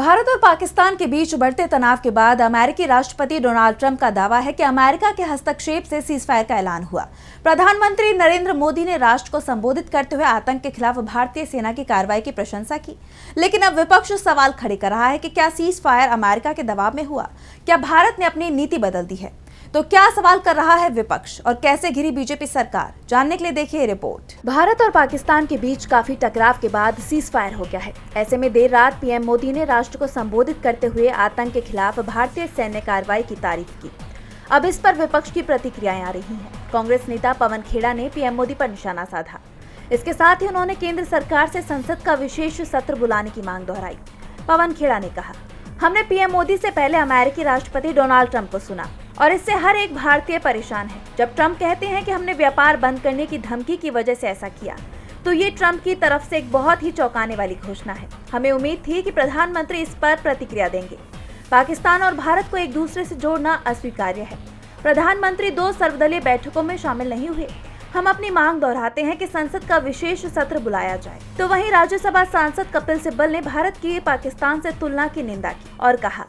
भारत और पाकिस्तान के बीच बढ़ते तनाव के बाद अमेरिकी राष्ट्रपति डोनाल्ड ट्रंप का दावा है कि अमेरिका के हस्तक्षेप से सीजफायर का ऐलान हुआ। प्रधानमंत्री नरेंद्र मोदी ने राष्ट्र को संबोधित करते हुए आतंक के खिलाफ भारतीय सेना की कार्रवाई की प्रशंसा की, लेकिन अब विपक्ष सवाल खड़े कर रहा है कि क्या सीजफायर अमेरिका के दबाव में हुआ? क्या भारत ने अपनी नीति बदल दी है? तो क्या सवाल कर रहा है विपक्ष और कैसे घिरी बीजेपी सरकार? जानने के लिए देखिए रिपोर्ट। भारत और पाकिस्तान के बीच काफी टकराव के बाद सीजफायर हो गया है। ऐसे में देर रात पीएम मोदी ने राष्ट्र को संबोधित करते हुए आतंक के खिलाफ भारतीय सैन्य कार्रवाई की तारीफ की। अब इस पर विपक्ष की प्रतिक्रियाएं आ रही हैं। कांग्रेस नेता पवन खेड़ा ने पीएम मोदी पर निशाना साधा। इसके साथ ही उन्होंने केंद्र सरकार से संसद का विशेष सत्र बुलाने की मांग दोहराई। पवन खेड़ा ने कहा, हमने पीएम मोदी से पहले अमेरिकी राष्ट्रपति डोनाल्ड ट्रंप को सुना और इससे हर एक भारतीय परेशान है। जब ट्रंप कहते हैं कि हमने व्यापार बंद करने की धमकी की वजह से ऐसा किया, तो ये ट्रंप की तरफ से एक बहुत ही चौंकाने वाली घोषणा है। हमें उम्मीद थी कि प्रधानमंत्री इस पर प्रतिक्रिया देंगे। पाकिस्तान और भारत को एक दूसरे से जोड़ना अस्वीकार्य है। प्रधानमंत्री 2 सर्वदलीय बैठकों में शामिल नहीं हुए। हम अपनी मांग दोहराते हैं कि संसद का विशेष सत्र बुलाया जाए। तो वहीं राज्यसभा सांसद कपिल सिब्बल ने भारत की पाकिस्तान से तुलना की निंदा की और कहा,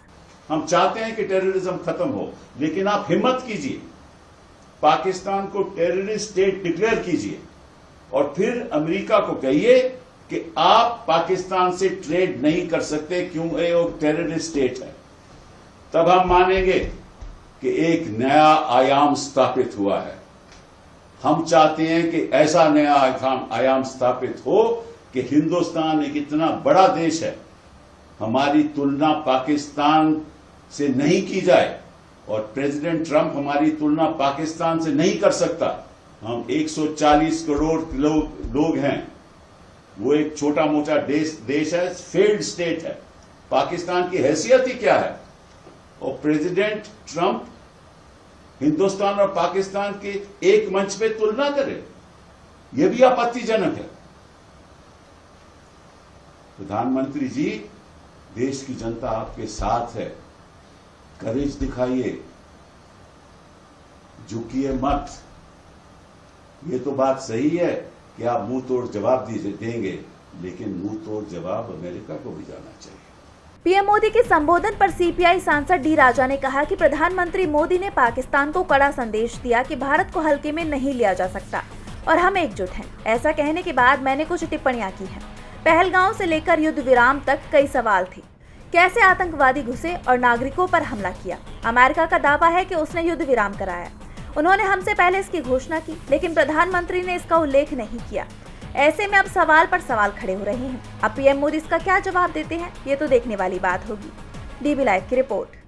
हम चाहते हैं कि टेररिज्म खत्म हो, लेकिन आप हिम्मत कीजिए, पाकिस्तान को टेररिस्ट स्टेट डिक्लेयर कीजिए और फिर अमेरिका को कहिए कि आप पाकिस्तान से ट्रेड नहीं कर सकते, क्यों ये टेररिस्ट स्टेट है। तब हम मानेंगे कि एक नया आयाम स्थापित हुआ है। हम चाहते हैं कि ऐसा नया आयाम स्थापित हो कि हिंदुस्तान एक इतना बड़ा देश है, हमारी तुलना पाकिस्तान से नहीं की जाए और प्रेसिडेंट ट्रंप हमारी तुलना पाकिस्तान से नहीं कर सकता। हम 140 करोड़ लोग हैं, वो एक छोटा मोटा देश है, फेल्ड स्टेट है। पाकिस्तान की हैसियत ही क्या है? और प्रेसिडेंट ट्रंप हिंदुस्तान और पाकिस्तान के एक मंच पे तुलना करे, यह भी आपत्तिजनक है। प्रधानमंत्री जी, देश की जनता आपके साथ है, करेज दिखाइए, झुकिए मत। ये तो बात सही है कि आप मुंह तोड़ जवाब देंगे, लेकिन मुंह तोड़ जवाब अमेरिका को भी जाना चाहिए। पीएम मोदी के संबोधन पर सीपीआई सांसद डी राजा ने कहा कि प्रधानमंत्री मोदी ने पाकिस्तान को कड़ा संदेश दिया कि भारत को हल्के में नहीं लिया जा सकता और हम एकजुट हैं। ऐसा कहने के बाद मैंने कुछ टिप्पणियां की हैं। पहलगांव से लेकर युद्ध विराम तक कई सवाल थे। कैसे आतंकवादी घुसे और नागरिकों पर हमला किया? अमेरिका का दावा है कि उसने युद्ध विराम कराया। उन्होंने हमसे पहले इसकी घोषणा की, लेकिन प्रधानमंत्री ने इसका उल्लेख नहीं किया। ऐसे में अब सवाल पर सवाल खड़े हो रहे हैं। अब पीएम मोदी इसका क्या जवाब देते हैं, ये तो देखने वाली बात होगी। डीबी लाइव की रिपोर्ट।